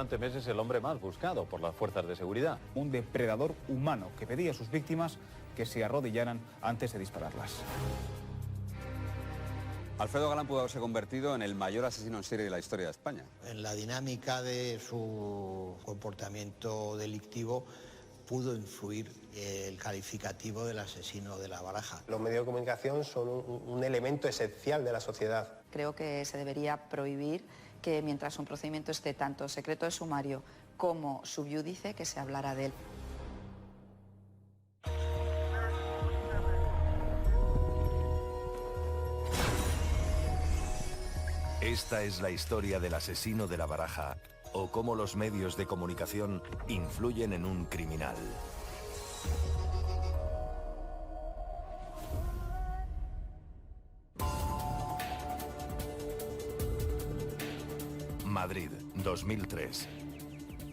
durante meses el hombre más buscado por las fuerzas de seguridad. Un depredador humano que pedía a sus víctimas que se arrodillaran antes de dispararlas. Alfredo Galán pudo haberse convertido en el mayor asesino en serie de la historia de España. En la dinámica de su comportamiento delictivo pudo influir el calificativo del asesino de la Baraja. Los medios de comunicación son un elemento esencial de la sociedad. Creo que se debería prohibir que mientras un procedimiento esté tanto secreto de sumario como subiúdice, que se hablara de él. Esta es la historia del asesino de la Baraja, o cómo los medios de comunicación influyen en un criminal. Madrid, 2003.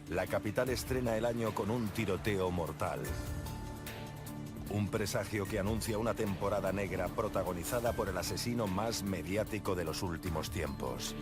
La capital estrena el año con un tiroteo mortal. Un presagio que anuncia una temporada negra protagonizada por el asesino más mediático de los últimos tiempos.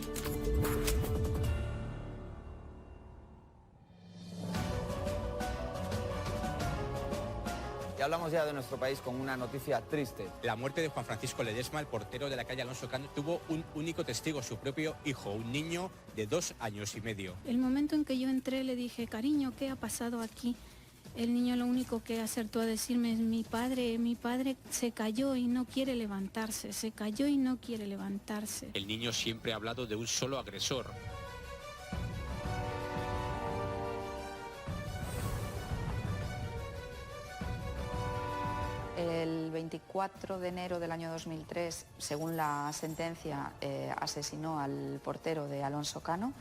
Y hablamos ya de nuestro país con una noticia triste. La muerte de Juan Francisco Ledesma, el portero de la calle Alonso Cano, tuvo un único testigo, su propio hijo, un niño de 2 años y medio. El momento en que yo entré le dije, cariño, ¿qué ha pasado aquí? El niño lo único que acertó a decirme es mi padre se cayó y no quiere levantarse, se cayó y no quiere levantarse. El niño siempre ha hablado de un solo agresor. El 24 de enero del año 2003, según la sentencia, asesinó al portero de Alonso Cano.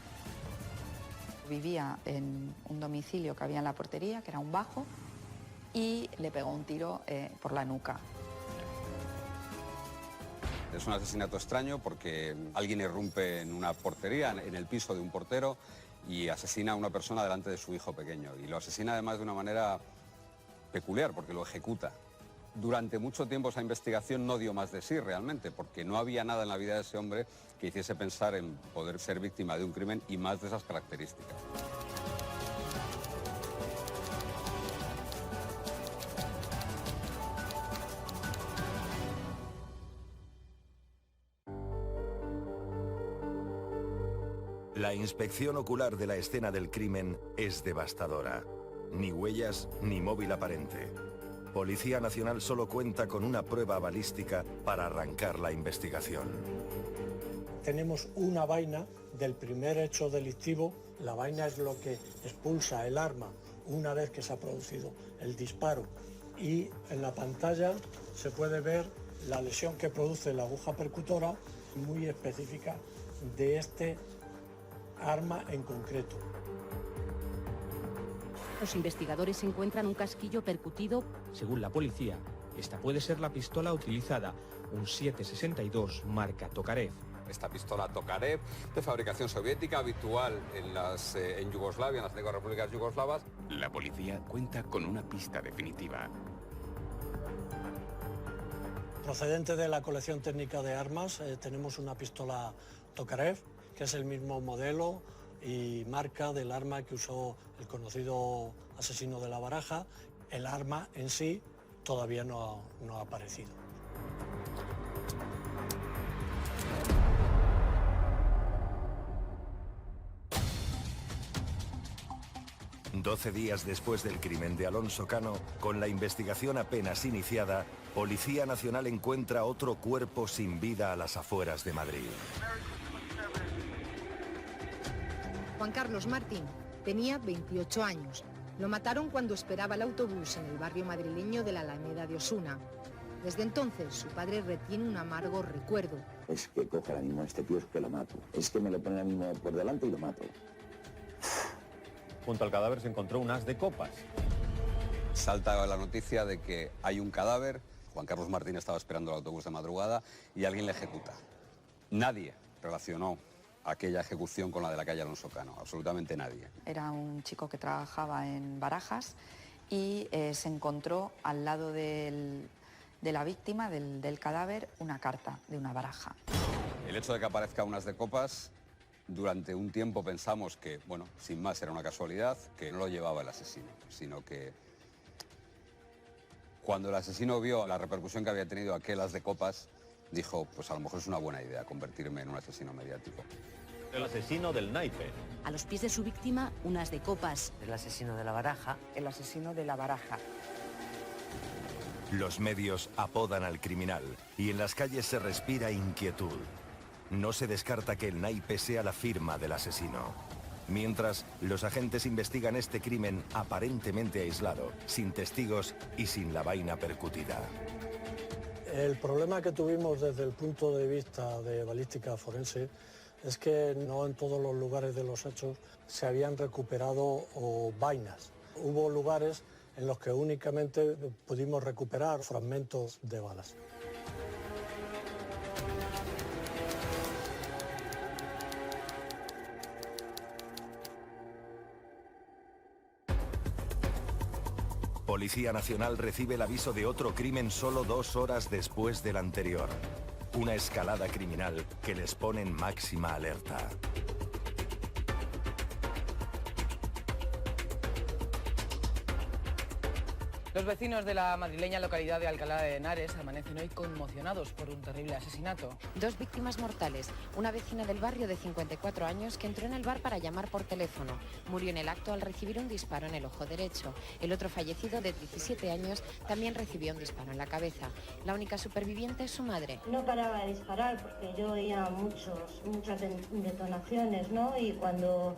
Vivía en un domicilio que había en la portería, que era un bajo, y le pegó un tiro por la nuca. Es un asesinato extraño porque alguien irrumpe en una portería, en el piso de un portero, y asesina a una persona delante de su hijo pequeño. Y lo asesina además de una manera peculiar, porque lo ejecuta. Durante mucho tiempo esa investigación no dio más de sí realmente, porque no había nada en la vida de ese hombre que hiciese pensar en poder ser víctima de un crimen y más de esas características. La inspección ocular de la escena del crimen es devastadora. Ni huellas ni móvil aparente. Policía Nacional solo cuenta con una prueba balística para arrancar la investigación. Tenemos una vaina del primer hecho delictivo. La vaina es lo que expulsa el arma una vez que se ha producido el disparo. Y en la pantalla se puede ver la lesión que produce la aguja percutora, muy específica de este arma en concreto. Los investigadores encuentran un casquillo percutido. Según la policía, esta puede ser la pistola utilizada, un 7.62 marca Tokarev. Esta pistola Tokarev, de fabricación soviética, habitual en Yugoslavia, en las antiguas repúblicas yugoslavas. La policía cuenta con una pista definitiva. Procedente de la colección técnica de armas, tenemos una pistola Tokarev, que es el mismo modelo y marca del arma que usó el conocido asesino de la Baraja. El arma en sí todavía no ha aparecido. ...12 días después del crimen de Alonso Cano, con la investigación apenas iniciada, Policía Nacional encuentra otro cuerpo sin vida a las afueras de Madrid. Juan Carlos Martín tenía 28 años. Lo mataron cuando esperaba el autobús en el barrio madrileño de la Alameda de Osuna. Desde entonces, su padre retiene un amargo recuerdo. Es que coge ahora mismo a este tío, es que lo mato. Es que me lo pone ahora mismo por delante y lo mato. Junto al cadáver se encontró un as de copas. Salta la noticia de que hay un cadáver. Juan Carlos Martín estaba esperando el autobús de madrugada y alguien le ejecuta. Nadie relacionó aquella ejecución con la de la calle Alonso Cano, absolutamente nadie. Era un chico que trabajaba en Barajas y se encontró al lado de la víctima, del cadáver, una carta de una baraja. El hecho de que aparezca un as de copas Durante un tiempo pensamos que, bueno, sin más era una casualidad, que no lo llevaba el asesino, sino que cuando el asesino vio la repercusión que había tenido aquel as de copas, dijo, pues a lo mejor es una buena idea convertirme en un asesino mediático. El asesino del naipe. A los pies de su víctima, un as de copas. El asesino de la baraja. El asesino de la baraja. Los medios apodan al criminal y en las calles se respira inquietud. No se descarta que el naipe sea la firma del asesino. Mientras, los agentes investigan este crimen aparentemente aislado, sin testigos y sin la vaina percutida. El problema que tuvimos desde el punto de vista de balística forense es que no en todos los lugares de los hechos se habían recuperado vainas. Hubo lugares en los que únicamente pudimos recuperar fragmentos de balas. Policía Nacional recibe el aviso de otro crimen solo 2 horas después del anterior. Una escalada criminal que les pone en máxima alerta. Los vecinos de la madrileña localidad de Alcalá de Henares amanecen hoy conmocionados por un terrible asesinato. 2 víctimas mortales. Una vecina del barrio de 54 años que entró en el bar para llamar por teléfono. Murió en el acto al recibir un disparo en el ojo derecho. El otro fallecido, de 17 años, también recibió un disparo en la cabeza. La única superviviente es su madre. No paraba de disparar porque yo oía muchas detonaciones, ¿no? Y cuando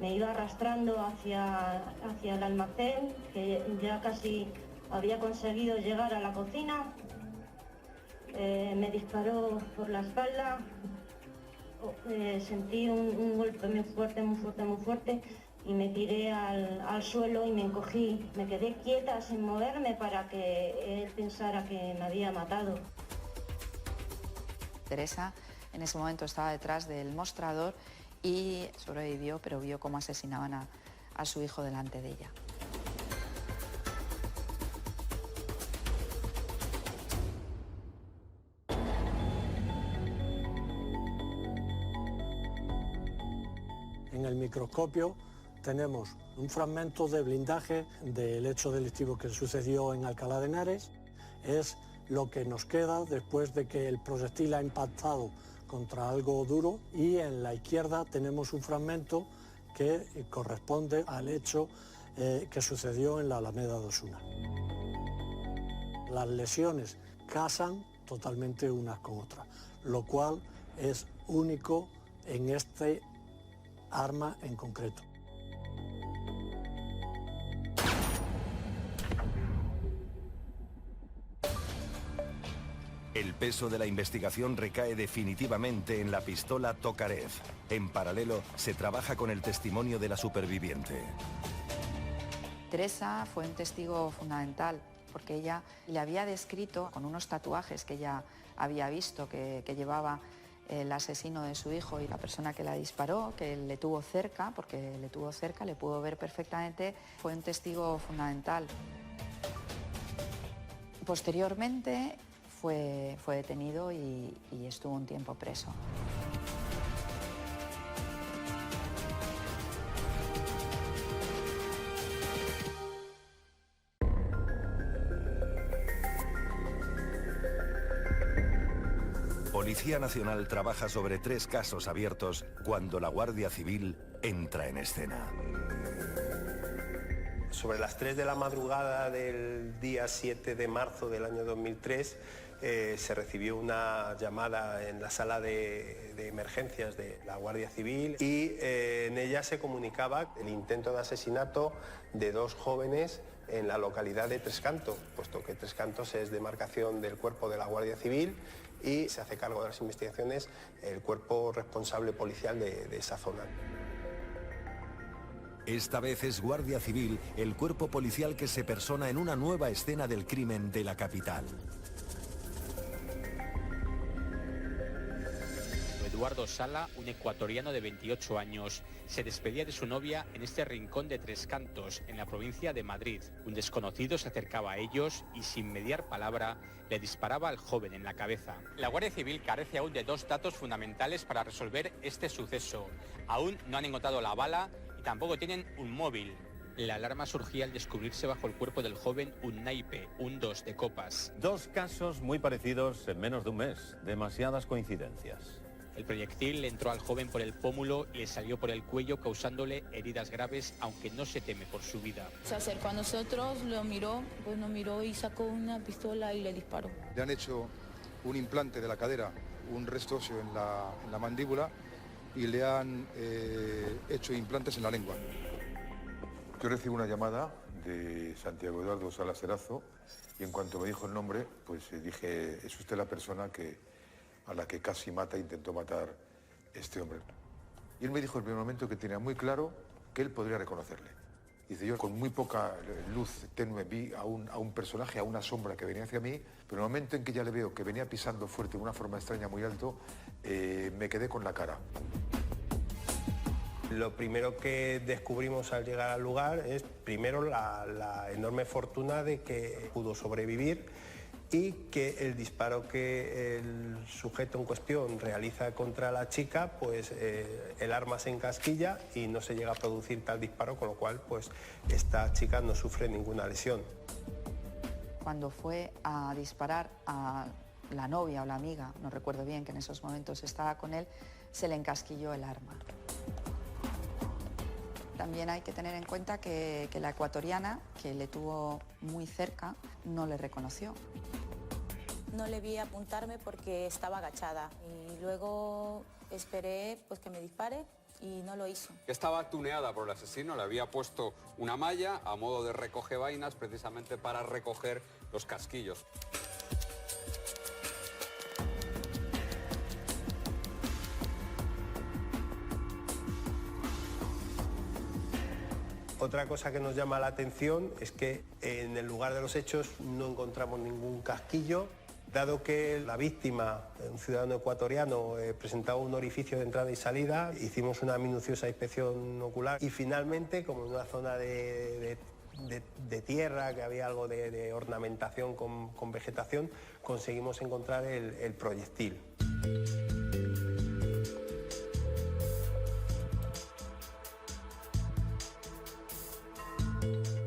me iba arrastrando hacia el almacén, que ya casi había conseguido llegar a la cocina, me disparó por la espalda, sentí un golpe muy fuerte, y me tiré al suelo y me encogí. Me quedé quieta sin moverme para que él pensara que me había matado. Teresa en ese momento estaba detrás del mostrador y sobrevivió, pero vio cómo asesinaban a su hijo delante de ella. En el microscopio tenemos un fragmento de blindaje del hecho delictivo que sucedió en Alcalá de Henares. Es lo que nos queda después de que el proyectil ha impactado contra algo duro, y en la izquierda tenemos un fragmento que corresponde al hecho que sucedió en la Alameda de Osuna. Las lesiones casan totalmente unas con otras, lo cual es único en este arma en concreto. El peso de la investigación recae definitivamente en la pistola Tokarev. En paralelo, se trabaja con el testimonio de la superviviente. Teresa fue un testigo fundamental porque ella le había descrito con unos tatuajes que ella había visto que llevaba el asesino de su hijo y la persona que la disparó, que le tuvo cerca, porque le tuvo cerca, le pudo ver perfectamente. Fue un testigo fundamental. Posteriormente fue detenido y estuvo un tiempo preso. Policía Nacional trabaja sobre 3 casos abiertos cuando la Guardia Civil entra en escena. Sobre las 3 de la madrugada del día 7 de marzo del año 2003, se recibió una llamada en la sala de emergencias de la Guardia Civil y en ella se comunicaba el intento de asesinato de 2 jóvenes en la localidad de Trescanto, puesto que Trescanto es demarcación del cuerpo de la Guardia Civil y se hace cargo de las investigaciones el cuerpo responsable policial de esa zona. Esta vez es Guardia Civil, el cuerpo policial que se persona en una nueva escena del crimen de la capital. Eduardo Sala, un ecuatoriano de 28 años. Se despedía de su novia en este rincón de Tres Cantos, en la provincia de Madrid. Un desconocido se acercaba a ellos y, sin mediar palabra, le disparaba al joven en la cabeza. La Guardia Civil carece aún de 2 datos fundamentales para resolver este suceso. Aún no han encontrado la bala y tampoco tienen un móvil. La alarma surgía al descubrirse bajo el cuerpo del joven un naipe, un 2 de copas. 2 casos muy parecidos en menos de un mes. Demasiadas coincidencias. El proyectil le entró al joven por el pómulo y le salió por el cuello, causándole heridas graves, aunque no se teme por su vida. Se acercó a nosotros, lo miró, pues nos miró y sacó una pistola y le disparó. Le han hecho un implante de la cadera, un resto óseo en la mandíbula y le han hecho implantes en la lengua. Yo recibo una llamada de Santiago Eduardo Sala Serazo y en cuanto me dijo el nombre, pues dije, es usted la persona a la que casi intentó matar este hombre. Y él me dijo en el primer momento que tenía muy claro que él podría reconocerle. Dice, yo con muy poca luz tenue vi a un personaje, a una sombra que venía hacia mí, pero en el momento en que ya le veo que venía pisando fuerte de una forma extraña muy alto, me quedé con la cara. Lo primero que descubrimos al llegar al lugar es primero la enorme fortuna de que pudo sobrevivir y que el disparo que el sujeto en cuestión realiza contra la chica, pues el arma se encasquilla y no se llega a producir tal disparo, con lo cual pues esta chica no sufre ninguna lesión. Cuando fue a disparar a la novia o la amiga, no recuerdo bien, que en esos momentos estaba con él, se le encasquilló el arma. También hay que tener en cuenta que la ecuatoriana, que le tuvo muy cerca, no le reconoció. No le vi apuntarme porque estaba agachada y luego esperé pues que me dispare y no lo hizo. Estaba tuneada por el asesino, le había puesto una malla a modo de recoge-vainas precisamente para recoger los casquillos. Otra cosa que nos llama la atención es que en el lugar de los hechos no encontramos ningún casquillo, dado que la víctima, un ciudadano ecuatoriano, presentaba un orificio de entrada y salida. Hicimos una minuciosa inspección ocular y finalmente, como en una zona de tierra, que había algo de ornamentación con vegetación, conseguimos encontrar el proyectil.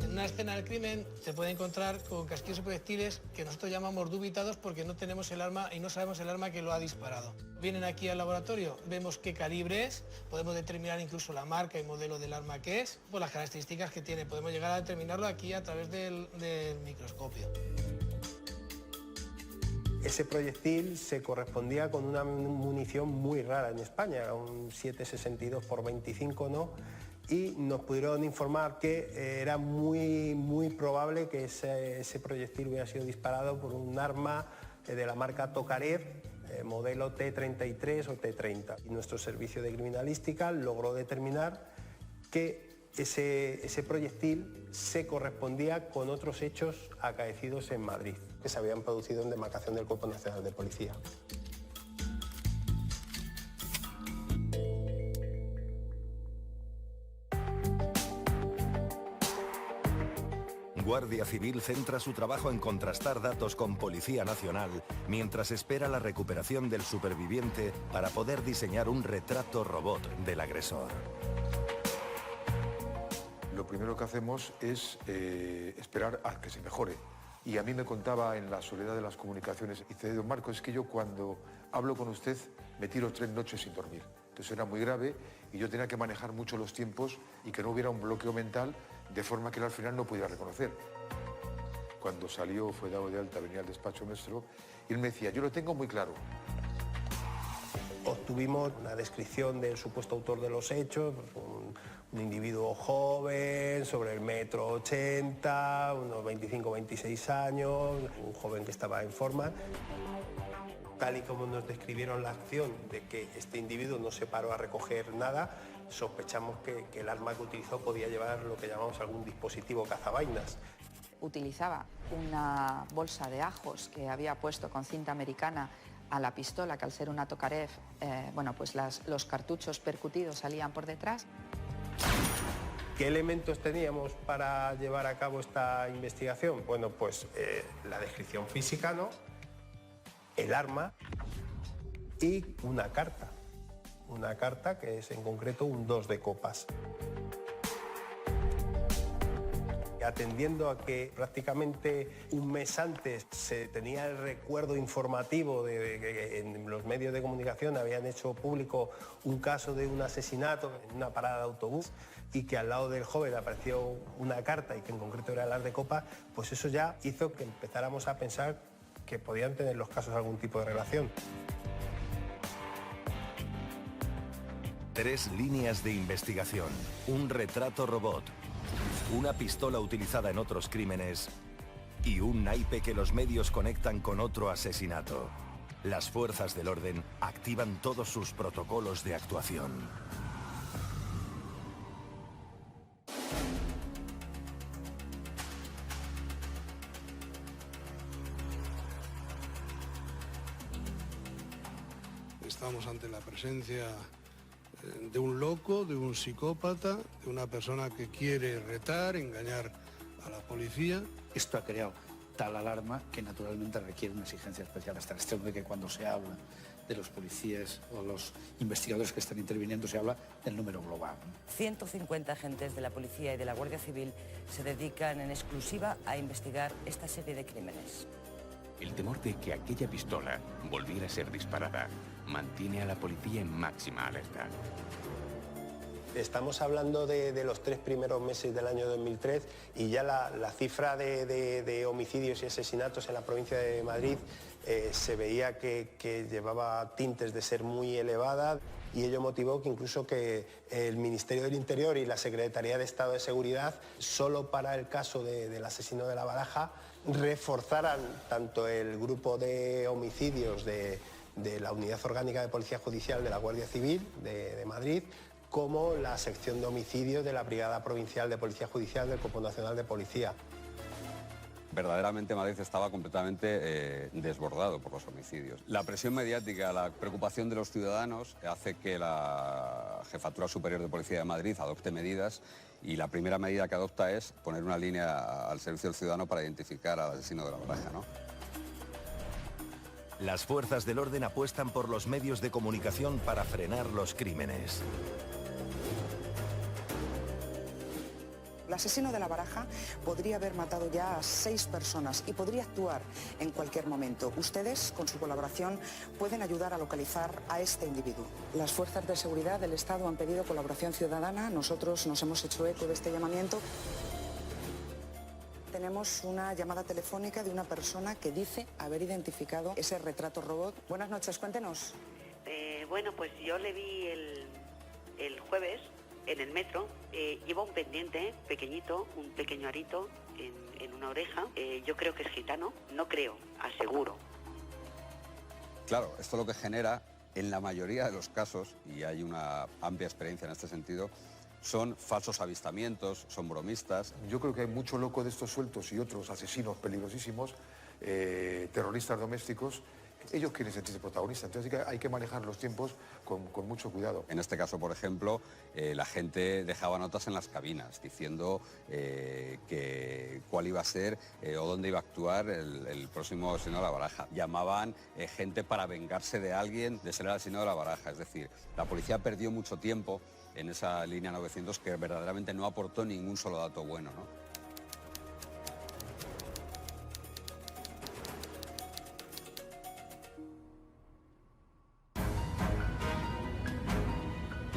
En una escena del crimen se puede encontrar con casquillos y proyectiles que nosotros llamamos dubitados porque no tenemos el arma y no sabemos el arma que lo ha disparado. Vienen aquí al laboratorio, vemos qué calibre es, podemos determinar incluso la marca y modelo del arma que es, pues las características que tiene, podemos llegar a determinarlo aquí a través del microscopio. Ese proyectil se correspondía con una munición muy rara en España, un 7,62x25, ¿no? Y nos pudieron informar que era muy probable que ese proyectil hubiera sido disparado por un arma de la marca Tokarev, modelo T-33 o T-30. Y nuestro servicio de criminalística logró determinar que ese proyectil se correspondía con otros hechos acaecidos en Madrid, que se habían producido en demarcación del Cuerpo Nacional de Policía. Guardia Civil centra su trabajo en contrastar datos con Policía Nacional mientras espera la recuperación del superviviente para poder diseñar un retrato robot del agresor. Lo primero que hacemos es esperar a que se mejore. Y a mí me contaba en la soledad de las comunicaciones, dice, don Marco, es que yo cuando hablo con usted me tiro 3 noches sin dormir. Entonces era muy grave y yo tenía que manejar mucho los tiempos y que no hubiera un bloqueo mental de forma que él al final no pudiera reconocer. Cuando salió, fue dado de alta, venía al despacho nuestro y él me decía, yo lo tengo muy claro. Obtuvimos una descripción del supuesto autor de los hechos, un individuo joven, sobre el 1,80 m, unos 25-26 años, un joven que estaba en forma. Tal y como nos describieron la acción de que este individuo no se paró a recoger nada, sospechamos que el arma que utilizó podía llevar lo que llamamos algún dispositivo cazavainas. Utilizaba una bolsa de ajos que había puesto con cinta americana a la pistola, que al ser una Tokarev, bueno, pues los cartuchos percutidos salían por detrás. ¿Qué elementos teníamos para llevar a cabo esta investigación? Bueno, pues la descripción física, ¿no? El arma y una carta. Una carta que es en concreto un 2 de copas. Atendiendo a que prácticamente un mes antes se tenía el recuerdo informativo de que en los medios de comunicación habían hecho público un caso de un asesinato en una parada de autobús y que al lado del joven apareció una carta y que en concreto era el as de copa, pues eso ya hizo que empezáramos a pensar que podían tener los casos algún tipo de relación. 3 líneas de investigación, un retrato robot, una pistola utilizada en otros crímenes y un naipe que los medios conectan con otro asesinato. Las fuerzas del orden activan todos sus protocolos de actuación. Estamos ante la presencia de un loco, de un psicópata, de una persona que quiere retar, engañar a la policía. Esto ha creado tal alarma que naturalmente requiere una exigencia especial, hasta el extremo de que cuando se habla de los policías o los investigadores que están interviniendo se habla del número global. 150 agentes de la policía y de la Guardia Civil se dedican en exclusiva a investigar esta serie de crímenes. El temor de que aquella pistola volviera a ser disparada mantiene a la policía en máxima alerta. Estamos hablando de los 3 primeros meses del año 2003 y ya la cifra de homicidios y asesinatos en la provincia de Madrid se veía que llevaba tintes de ser muy elevada y ello motivó que incluso que el Ministerio del Interior y la Secretaría de Estado de Seguridad, solo para el caso del asesino de La Baraja, reforzaran tanto el grupo de homicidios de la Unidad Orgánica de Policía Judicial de la Guardia Civil de Madrid, como la sección de homicidios de la Brigada Provincial de Policía Judicial del Cuerpo Nacional de Policía. Verdaderamente Madrid estaba completamente desbordado por los homicidios. La presión mediática, la preocupación de los ciudadanos hace que la Jefatura Superior de Policía de Madrid adopte medidas y la primera medida que adopta es poner una línea al servicio del ciudadano para identificar al asesino de La Baraja, ¿no? Las fuerzas del orden apuestan por los medios de comunicación para frenar los crímenes. El asesino de La Baraja podría haber matado ya a 6 personas y podría actuar en cualquier momento. Ustedes, con su colaboración, pueden ayudar a localizar a este individuo. Las fuerzas de seguridad del Estado han pedido colaboración ciudadana. Nosotros nos hemos hecho eco de este llamamiento. Tenemos una llamada telefónica de una persona que dice haber identificado ese retrato robot. Buenas noches, cuéntenos. Bueno, pues yo le vi el jueves en el metro. Lleva un pendiente pequeñito, un pequeño arito en una oreja. Yo creo que es gitano, no creo, aseguro. Claro, esto lo que genera, en la mayoría de los casos, y hay una amplia experiencia en este sentido, son falsos avistamientos, son bromistas. Yo creo que hay mucho loco de estos sueltos y otros asesinos peligrosísimos, terroristas domésticos. Ellos quieren sentirse protagonistas, entonces hay que manejar los tiempos con mucho cuidado. En este caso, por ejemplo, la gente dejaba notas en las cabinas diciendo cuál iba a ser o dónde iba a actuar el próximo asesino de La Baraja. Llamaban gente para vengarse de alguien de ser el asesino de La Baraja. Es decir, la policía perdió mucho tiempo en esa línea 900 que verdaderamente no aportó ningún solo dato bueno, ¿no?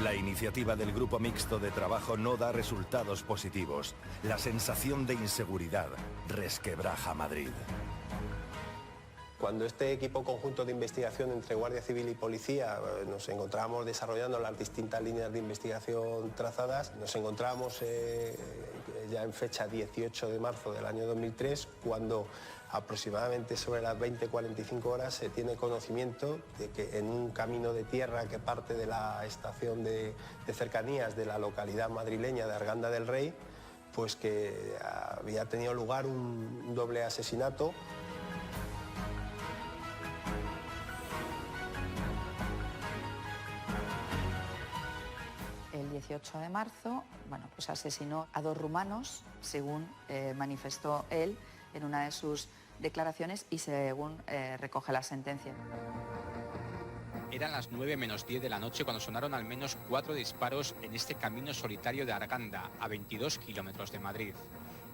La iniciativa del Grupo Mixto de Trabajo no da resultados positivos. La sensación de inseguridad resquebraja Madrid. Cuando este equipo conjunto de investigación entre Guardia Civil y Policía nos encontrábamos desarrollando las distintas líneas de investigación trazadas, nos encontramos ya en fecha 18 de marzo del año 2003, cuando aproximadamente sobre las 20:45 horas se tiene conocimiento de que en un camino de tierra que parte de la estación de cercanías de la localidad madrileña de Arganda del Rey, pues que había tenido lugar un doble asesinato. 18 de marzo, bueno, pues asesinó a 2 rumanos, según manifestó él en una de sus declaraciones y según recoge la sentencia. Eran las 9 menos 10 de la noche cuando sonaron al menos 4 disparos en este camino solitario de Arganda, a 22 kilómetros de Madrid.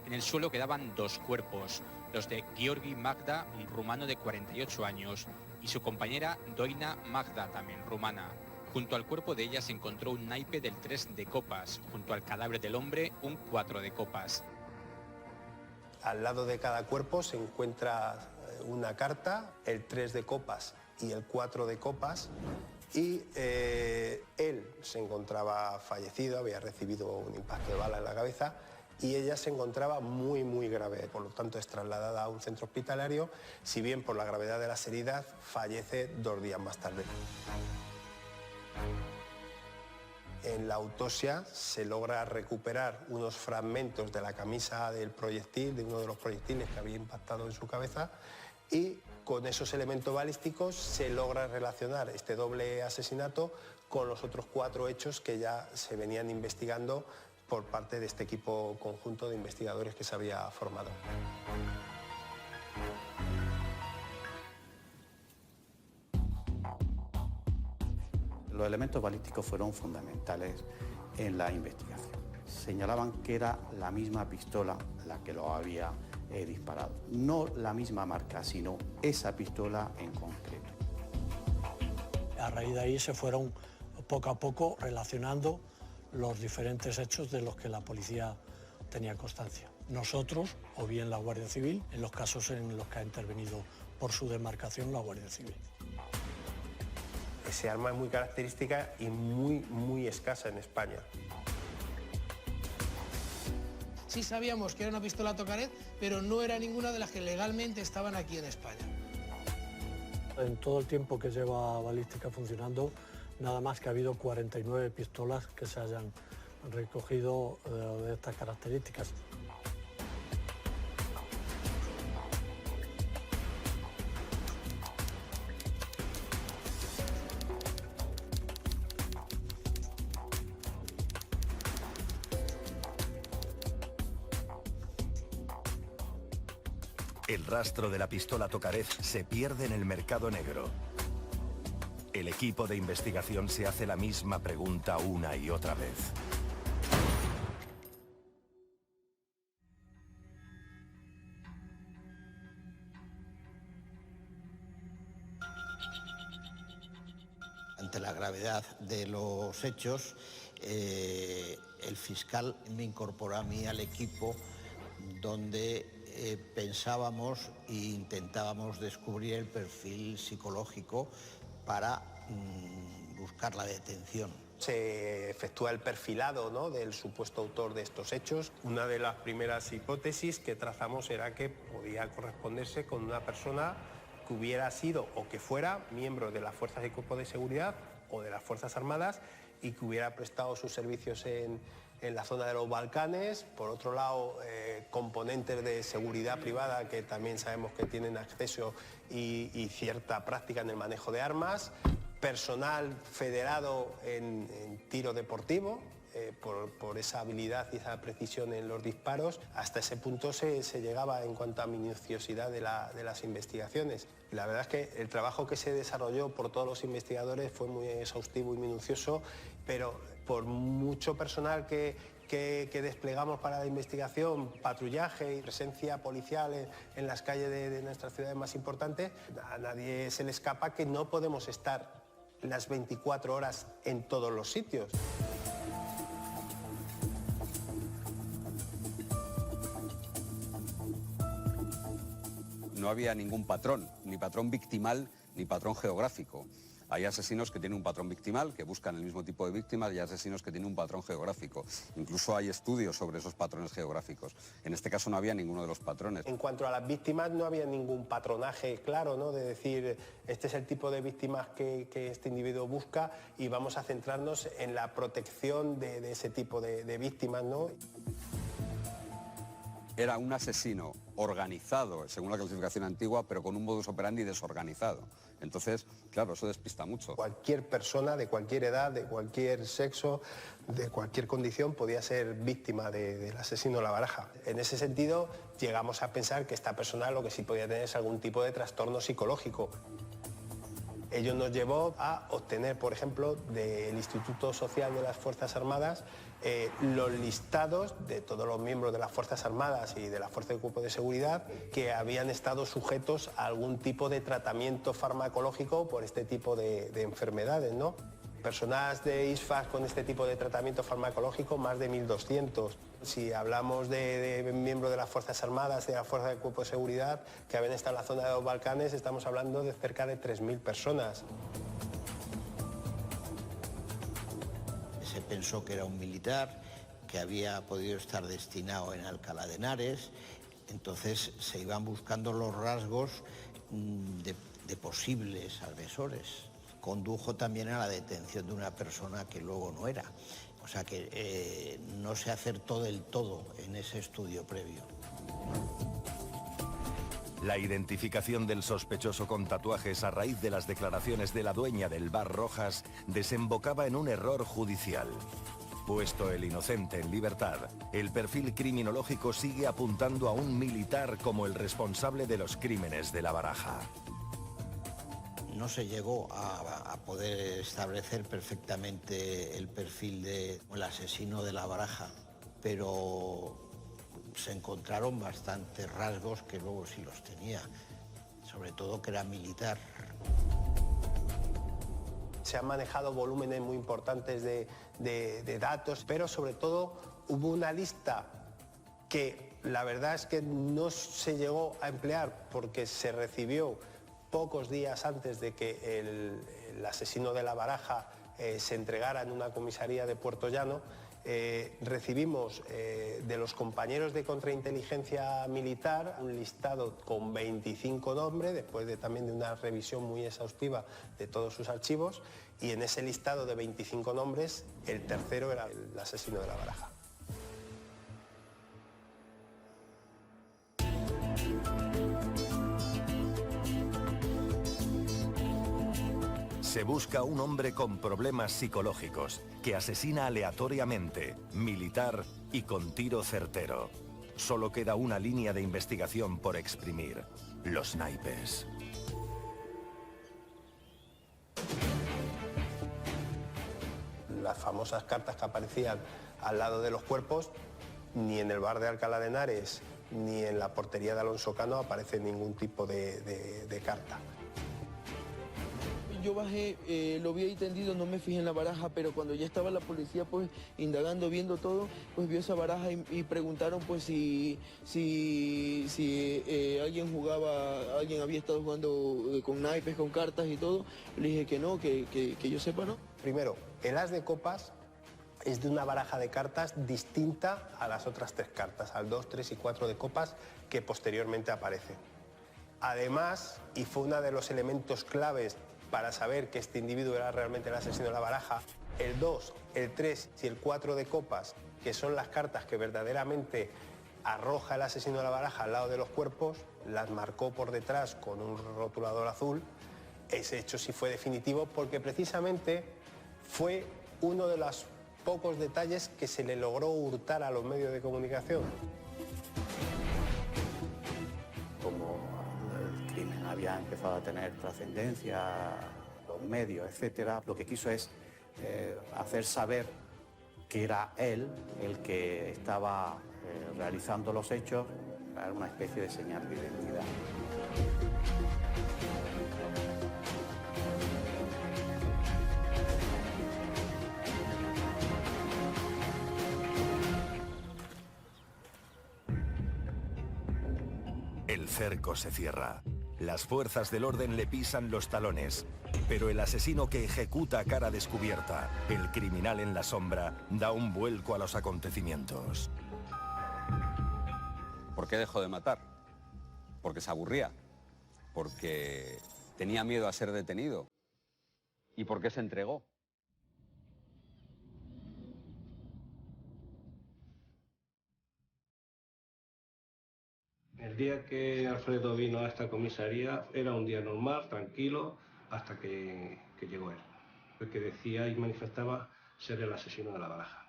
En el suelo quedaban 2 cuerpos, los de Gheorghe Magda, un rumano de 48 años, y su compañera Doina Magda, también rumana. Junto al cuerpo de ella se encontró un naipe del 3 de copas, junto al cadáver del hombre un 4 de copas. Al lado de cada cuerpo se encuentra una carta, el 3 de copas y el 4 de copas, y él se encontraba fallecido, había recibido un impacto de bala en la cabeza, y ella se encontraba muy grave, por lo tanto es trasladada a un centro hospitalario, si bien por la gravedad de las heridas fallece 2 días más tarde. En la autopsia se logra recuperar unos fragmentos de la camisa del proyectil, de uno de los proyectiles que había impactado en su cabeza, y con esos elementos balísticos se logra relacionar este doble asesinato con los otros 4 hechos que ya se venían investigando por parte de este equipo conjunto de investigadores que se había formado. Los elementos balísticos fueron fundamentales en la investigación. Señalaban que era la misma pistola la que lo había disparado. No la misma marca, sino esa pistola en concreto. A raíz de ahí se fueron poco a poco relacionando los diferentes hechos de los que la policía tenía constancia. Nosotros, o bien la Guardia Civil, en los casos en los que ha intervenido por su demarcación la Guardia Civil. Ese arma es muy característica y muy escasa en España. Sí sabíamos que era una pistola Tokarev, pero no era ninguna de las que legalmente estaban aquí en España. En todo el tiempo que lleva balística funcionando, nada más que ha habido 49 pistolas que se hayan recogido de estas características. El rastro de la pistola Tokarev se pierde en el mercado negro. El equipo de investigación se hace la misma pregunta una y otra vez. Ante la gravedad de los hechos, el fiscal me incorporó a mí al equipo donde pensábamos e intentábamos descubrir el perfil psicológico para buscar la detención. Se efectúa el perfilado, ¿no?, del supuesto autor de estos hechos. Una de las primeras hipótesis que trazamos era que podía corresponderse con una persona que hubiera sido o que fuera miembro de las fuerzas y cuerpos de seguridad o de las Fuerzas Armadas y que hubiera prestado sus servicios en la zona de los Balcanes. Por otro lado, componentes de seguridad privada que también sabemos que tienen acceso y cierta práctica en el manejo de armas, personal federado en tiro deportivo, por esa habilidad y esa precisión en los disparos. Hasta ese punto se llegaba en cuanto a minuciosidad de las investigaciones. La verdad es que el trabajo que se desarrolló por todos los investigadores fue muy exhaustivo y minucioso, pero por mucho personal que desplegamos para la investigación, patrullaje y presencia policial en las calles de nuestras ciudades más importantes, a nadie se le escapa que no podemos estar las 24 horas en todos los sitios. No había ningún patrón, ni patrón victimal, ni patrón geográfico. Hay asesinos que tienen un patrón victimal, que buscan el mismo tipo de víctimas, y hay asesinos que tienen un patrón geográfico. Incluso hay estudios sobre esos patrones geográficos. En este caso no había ninguno de los patrones. En cuanto a las víctimas, no había ningún patronaje claro, ¿no?, de decir, este es el tipo de víctimas que este individuo busca y vamos a centrarnos en la protección de ese tipo de víctimas, ¿no? Era un asesino organizado, según la clasificación antigua, pero con un modus operandi desorganizado. Entonces, claro, eso despista mucho. Cualquier persona de cualquier edad, de cualquier sexo, de cualquier condición podía ser víctima del asesino La Baraja. En ese sentido, llegamos a pensar que esta persona lo que sí podía tener es algún tipo de trastorno psicológico. Ello nos llevó a obtener, por ejemplo, del Instituto Social de las Fuerzas Armadas los listados de todos los miembros de las Fuerzas Armadas y de la Fuerza de Cuerpo de Seguridad que habían estado sujetos a algún tipo de tratamiento farmacológico por este tipo de enfermedades, ¿no? Personas de ISFAS con este tipo de tratamiento farmacológico, más de 1.200. Si hablamos de miembros de las Fuerzas Armadas, de la Fuerza de Cuerpo de Seguridad, que habían estado en la zona de los Balcanes, estamos hablando de cerca de 3.000 personas. Se pensó que era un militar, que había podido estar destinado en Alcalá de Henares, entonces se iban buscando los rasgos de posibles agresores. Condujo también a la detención de una persona que luego no era. O sea que no se acertó del todo en ese estudio previo. La identificación del sospechoso con tatuajes a raíz de las declaraciones de la dueña del bar Rojas desembocaba en un error judicial. Puesto el inocente en libertad, el perfil criminológico sigue apuntando a un militar como el responsable de los crímenes de La Baraja. No se llegó a poder establecer perfectamente el perfil del asesino de La Baraja, pero se encontraron bastantes rasgos que luego sí los tenía, sobre todo que era militar. Se han manejado volúmenes muy importantes de datos, pero sobre todo hubo una lista que la verdad es que no se llegó a emplear porque se recibió pocos días antes de que el asesino de La Baraja se entregara en una comisaría de Puerto Llano. Recibimos de los compañeros de contrainteligencia militar un listado con 25 nombres, después también de una revisión muy exhaustiva de todos sus archivos, y en ese listado de 25 nombres, el tercero era el asesino de La Baraja. Se busca un hombre con problemas psicológicos, que asesina aleatoriamente, militar y con tiro certero. Solo queda una línea de investigación por exprimir: los naipes. Las famosas cartas que aparecían al lado de los cuerpos, ni en el bar de Alcalá de Henares ni en la portería de Alonso Cano aparece ningún tipo de carta. Yo bajé, lo vi ahí tendido, no me fijé en la baraja, pero cuando ya estaba la policía pues indagando, viendo todo, pues vio esa baraja y preguntaron pues si alguien jugaba, alguien había estado jugando con naipes, con cartas y todo. Le dije que no, que yo sepa no. Primero, el as de copas es de una baraja de cartas distinta a las otras tres cartas, al 2, 3 y 4 de copas que posteriormente aparecen. Además, y fue uno de los elementos claves para saber que este individuo era realmente el asesino de La Baraja, el 2, el 3 y el 4 de copas, que son las cartas que verdaderamente arroja el asesino de La Baraja al lado de los cuerpos, las marcó por detrás con un rotulador azul. Ese hecho sí fue definitivo porque precisamente fue uno de los pocos detalles que se le logró hurtar a los medios de comunicación. Como el crimen había empezado a tener trascendencia, los medios, etcétera, lo que quiso es hacer saber que era él el que estaba realizando los hechos, era una especie de señal de identidad. El cerco se cierra. Las fuerzas del orden le pisan los talones, pero el asesino que ejecuta a cara descubierta, el criminal en la sombra, da un vuelco a los acontecimientos. ¿Por qué dejó de matar? Porque se aburría, porque tenía miedo a ser detenido y porque se entregó. día que Alfredo vino a esta comisaría era un día normal, tranquilo, hasta que llegó él. El que decía y manifestaba ser el asesino de La Baraja.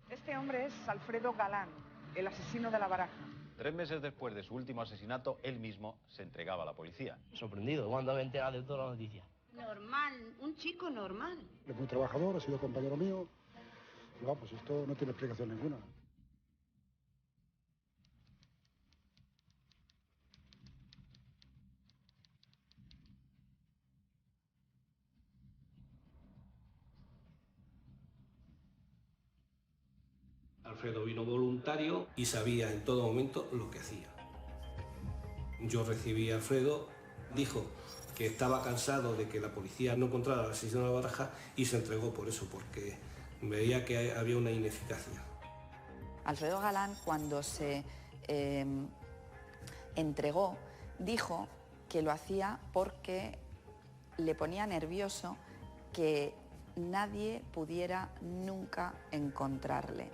Este hombre es Alfredo Galán, el asesino de La Baraja. 3 meses después de su último asesinato, él mismo se entregaba a la policía. Sorprendido cuando me enterado de todas las noticias. Normal, un chico normal. Es muy trabajador, ha sido compañero mío. No, pues esto no tiene explicación ninguna. Alfredo vino voluntario y sabía en todo momento lo que hacía. Yo recibí a Alfredo, dijo que estaba cansado de que la policía no encontrara al asesino de La Baraja y se entregó por eso, porque veía que había una ineficacia. Alfredo Galán, cuando se entregó, dijo que lo hacía porque le ponía nervioso que nadie pudiera nunca encontrarle.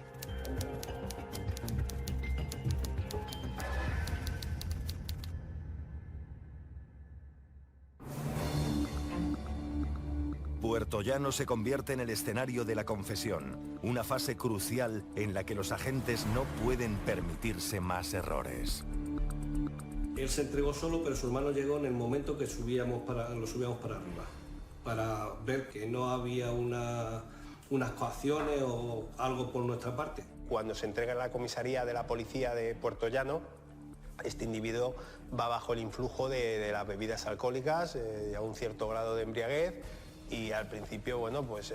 Puertollano se convierte en el escenario de la confesión, una fase crucial en la que los agentes no pueden permitirse más errores. Él se entregó solo, pero su hermano llegó en el momento que lo subíamos para arriba, para ver que no había unas coacciones o algo por nuestra parte. Cuando se entrega en la comisaría de la policía de Puertollano, este individuo va bajo el influjo de las bebidas alcohólicas, a un cierto grado de embriaguez, y al principio, bueno, pues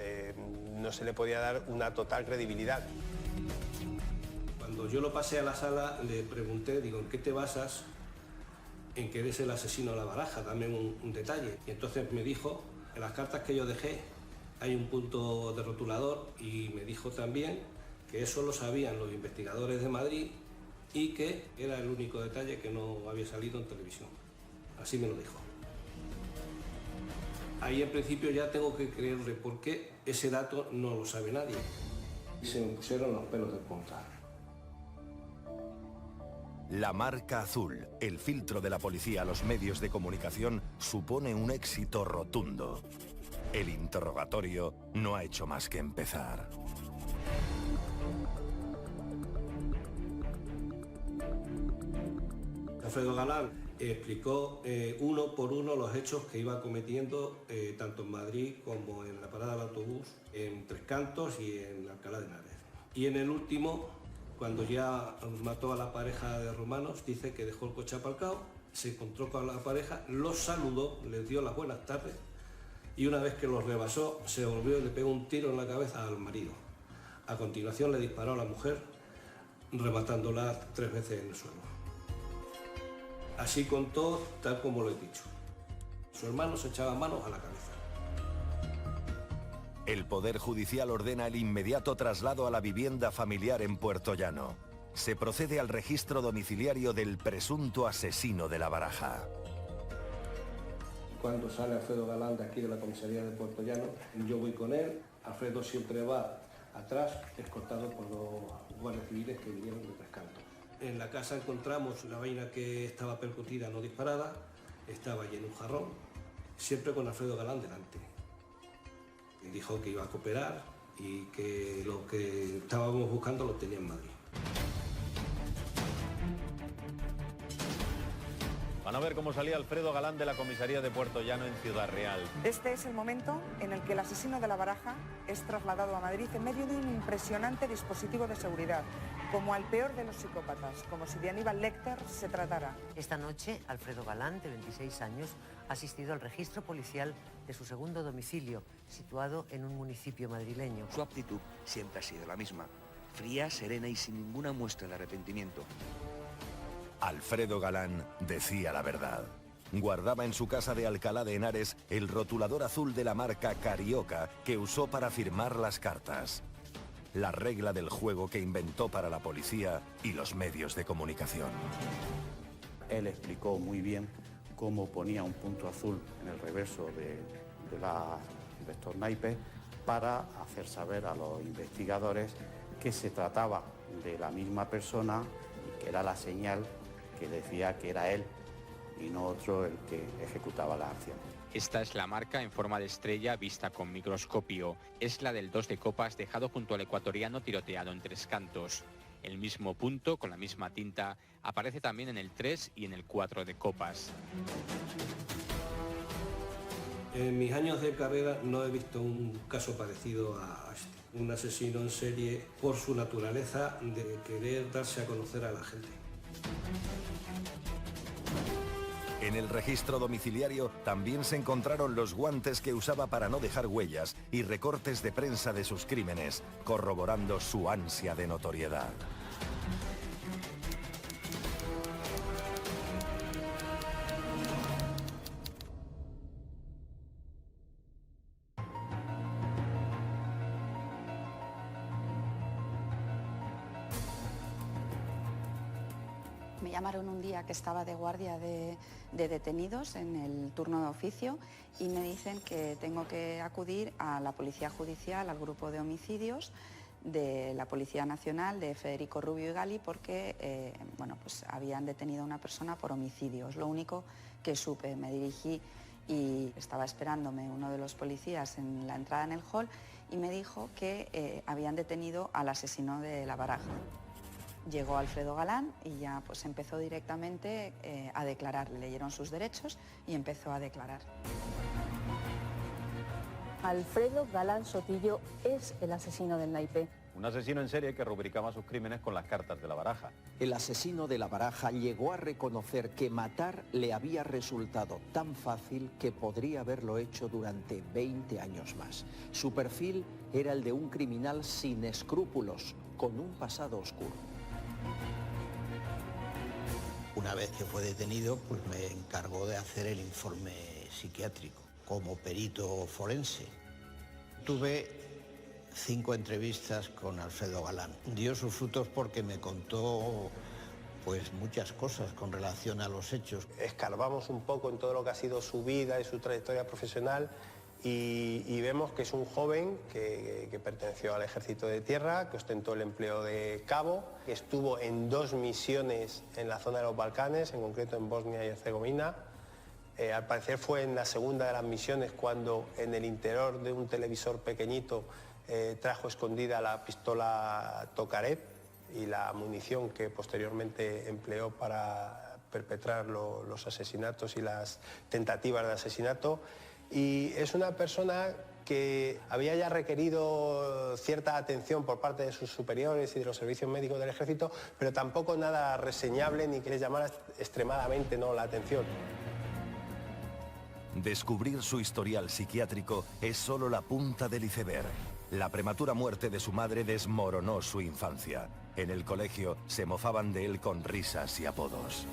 no se le podía dar una total credibilidad. Cuando yo lo pasé a la sala, le pregunté, digo, ¿en qué te basas en que eres el asesino de La Baraja? Dame un detalle. Y entonces me dijo, en las cartas que yo dejé hay un punto de rotulador, y me dijo también que eso lo sabían los investigadores de Madrid y que era el único detalle que no había salido en televisión. Así me lo dijo. Ahí en principio ya tengo que creerle, porque ese dato no lo sabe nadie. Y se me pusieron los pelos de punta. La marca azul, el filtro de la policía a los medios de comunicación, supone un éxito rotundo. El interrogatorio no ha hecho más que empezar. Alfredo Galán explicó uno por uno los hechos que iba cometiendo tanto en Madrid como en la parada del autobús, en Tres Cantos y en Alcalá de Henares. Y en el último, cuando ya mató a la pareja de rumanos, dice que dejó el coche aparcado, se encontró con la pareja, los saludó, les dio las buenas tardes, y una vez que los rebasó, se volvió y le pegó un tiro en la cabeza al marido. A continuación le disparó a la mujer, rematándola 3 veces en el suelo. Así contó, tal como lo he dicho. Su hermano se echaba manos a la cabeza. El Poder Judicial ordena el inmediato traslado a la vivienda familiar en Puertollano. Se procede al registro domiciliario del presunto asesino de La Baraja. Cuando sale Alfredo Galán de aquí de la comisaría de Puertollano, yo voy con él. Alfredo siempre va atrás, escoltado por los guardias civiles que vinieron de Tres Cantos. En la casa encontramos la vaina que estaba percutida, no disparada, estaba allí en un jarrón, siempre con Alfredo Galán delante. Y dijo que iba a cooperar y que lo que estábamos buscando lo tenía en Madrid. Van a ver cómo salía Alfredo Galán de la comisaría de Puertollano en Ciudad Real. Este es el momento en el que el asesino de La Baraja es trasladado a Madrid en medio de un impresionante dispositivo de seguridad, como al peor de los psicópatas, como si de Aníbal Lecter se tratara. Esta noche, Alfredo Galán, de 26 años, ha asistido al registro policial de su segundo domicilio, situado en un municipio madrileño. Su actitud siempre ha sido la misma, fría, serena y sin ninguna muestra de arrepentimiento. Alfredo Galán decía la verdad. Guardaba en su casa de Alcalá de Henares el rotulador azul de la marca Carioca que usó para firmar las cartas. La regla del juego que inventó para la policía y los medios de comunicación. Él explicó muy bien cómo ponía un punto azul en el reverso de estos naipes para hacer saber a los investigadores que se trataba de la misma persona y que era la señal que decía que era él y no otro el que ejecutaba la acción. Esta es la marca en forma de estrella vista con microscopio. Es la del 2 de copas dejado junto al ecuatoriano tiroteado en Tres Cantos. El mismo punto, con la misma tinta, aparece también en el 3 y en el 4 de copas. En mis años de carrera no he visto un caso parecido a este. Un asesino en serie por su naturaleza de querer darse a conocer a la gente. En el registro domiciliario también se encontraron los guantes que usaba para no dejar huellas y recortes de prensa de sus crímenes, corroborando su ansia de notoriedad. Me llamaron un día que estaba de guardia de detenidos en el turno de oficio y me dicen que tengo que acudir a la Policía Judicial, al grupo de homicidios de la Policía Nacional de Federico Rubio y Gali porque pues habían detenido a una persona por homicidio. Es lo único que supe. Me dirigí y estaba esperándome uno de los policías en la entrada en el hall y me dijo que habían detenido al asesino de La Baraja. Llegó Alfredo Galán y ya pues empezó directamente a declarar. Le leyeron sus derechos y empezó a declarar. Alfredo Galán Sotillo es el asesino del naipé. Un asesino en serie que rubricaba sus crímenes con las cartas de La Baraja. El asesino de La Baraja llegó a reconocer que matar le había resultado tan fácil que podría haberlo hecho durante 20 años más. Su perfil era el de un criminal sin escrúpulos, con un pasado oscuro. Una vez que fue detenido, pues me encargó de hacer el informe psiquiátrico como perito forense. Tuve 5 entrevistas con Alfredo Galán. Dio sus frutos porque me contó pues muchas cosas con relación a los hechos. Escarbamos un poco en todo lo que ha sido su vida y su trayectoria profesional y vemos que es un joven que perteneció al Ejército de Tierra, que ostentó el empleo de cabo, que estuvo en 2 misiones en la zona de los Balcanes, en concreto en Bosnia y Herzegovina. Al parecer fue en la segunda de las misiones cuando en el interior de un televisor pequeñito trajo escondida la pistola Tokarev y la munición que posteriormente empleó para perpetrar los asesinatos y las tentativas de asesinato. Y es una persona que había ya requerido cierta atención por parte de sus superiores y de los servicios médicos del Ejército, pero tampoco nada reseñable ni que les llamara extremadamente la atención. Descubrir su historial psiquiátrico es solo la punta del iceberg. La prematura muerte de su madre desmoronó su infancia. En el colegio se mofaban de él con risas y apodos.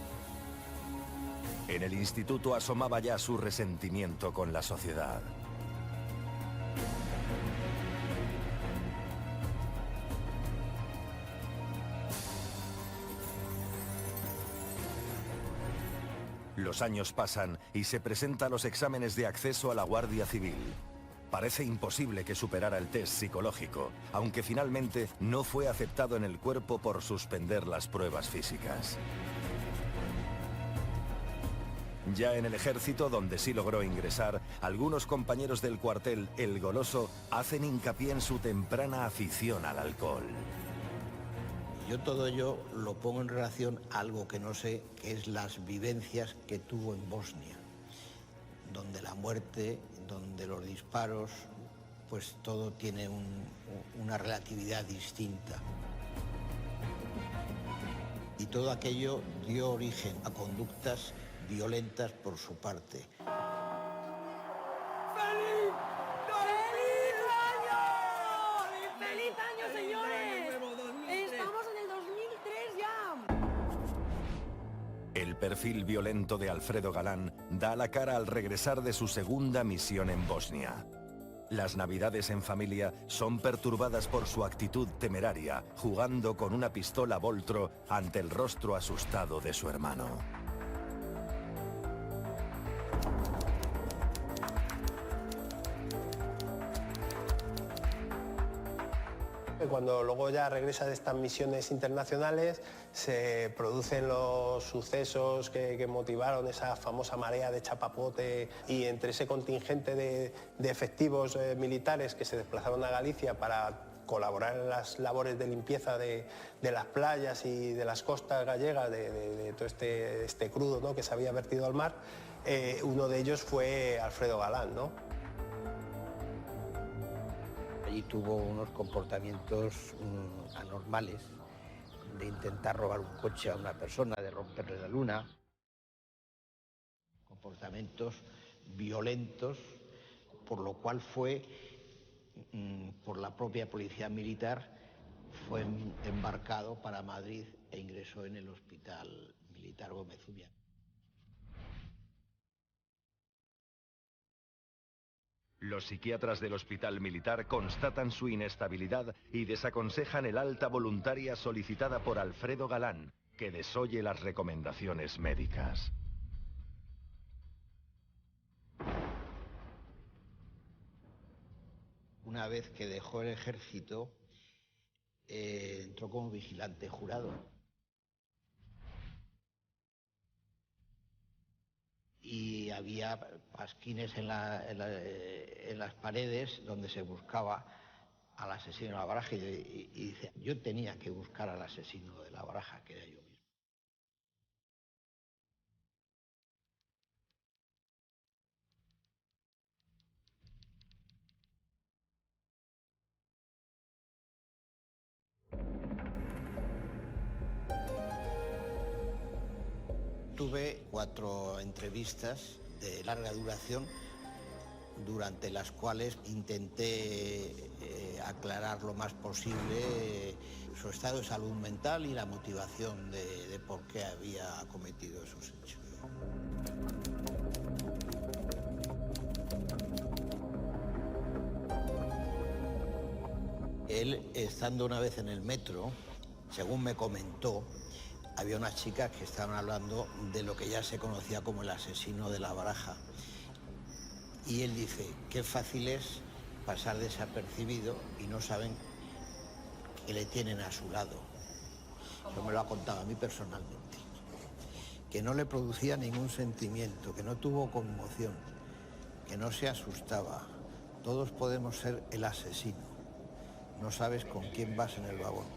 En el instituto asomaba ya su resentimiento con la sociedad. Los años pasan y se presenta los exámenes de acceso a la Guardia Civil. Parece imposible que superara el test psicológico, aunque finalmente no fue aceptado en el cuerpo por suspender las pruebas físicas. Ya en el ejército, donde sí logró ingresar, algunos compañeros del cuartel El Goloso hacen hincapié en su temprana afición al alcohol. Yo todo ello lo pongo en relación a algo que no sé, que es las vivencias que tuvo en Bosnia, donde la muerte, donde los disparos, pues todo tiene una relatividad distinta. Y todo aquello dio origen a conductas violentas por su parte. ¡Feliz! ¡Feliz año! ¡Feliz año, señores! Estamos en el 2003 ya. El perfil violento de Alfredo Galán da la cara al regresar de su segunda misión en Bosnia. Las navidades en familia son perturbadas por su actitud temeraria, jugando con una pistola Voltro ante el rostro asustado de su hermano. Cuando luego ya regresa de estas misiones internacionales, se producen los sucesos que motivaron esa famosa marea de chapapote, y entre ese contingente de efectivos militares que se desplazaron a Galicia para colaborar en las labores de limpieza de las playas y de las costas gallegas, de todo este crudo, ¿no?, que se había vertido al mar, uno de ellos fue Alfredo Galán, ¿no? Allí tuvo unos comportamientos anormales, de intentar robar un coche a una persona, de romperle la luna, comportamientos violentos, por lo cual fue, por la propia policía militar, fue embarcado para Madrid e ingresó en el Hospital Militar Gómez Ulla. Los psiquiatras del Hospital Militar constatan su inestabilidad y desaconsejan el alta voluntaria solicitada por Alfredo Galán, que desoye las recomendaciones médicas. Una vez que dejó el ejército, entró como vigilante jurado. Y había pasquines en las paredes donde se buscaba al asesino de la Baraja, y dice, yo tenía que buscar al asesino de la Baraja, que era yo mismo. Tuve 4 entrevistas de larga duración, durante las cuales intenté aclarar lo más posible su estado de salud mental y la motivación de por qué había cometido esos hechos. Él, estando una vez en el metro, según me comentó, había unas chicas que estaban hablando de lo que ya se conocía como el asesino de la Baraja. Y él dice, qué fácil es pasar desapercibido y no saben que le tienen a su lado. Eso me lo ha contado a mí personalmente. Que no le producía ningún sentimiento, que no tuvo conmoción, que no se asustaba. Todos podemos ser el asesino. No sabes con quién vas en el vagón.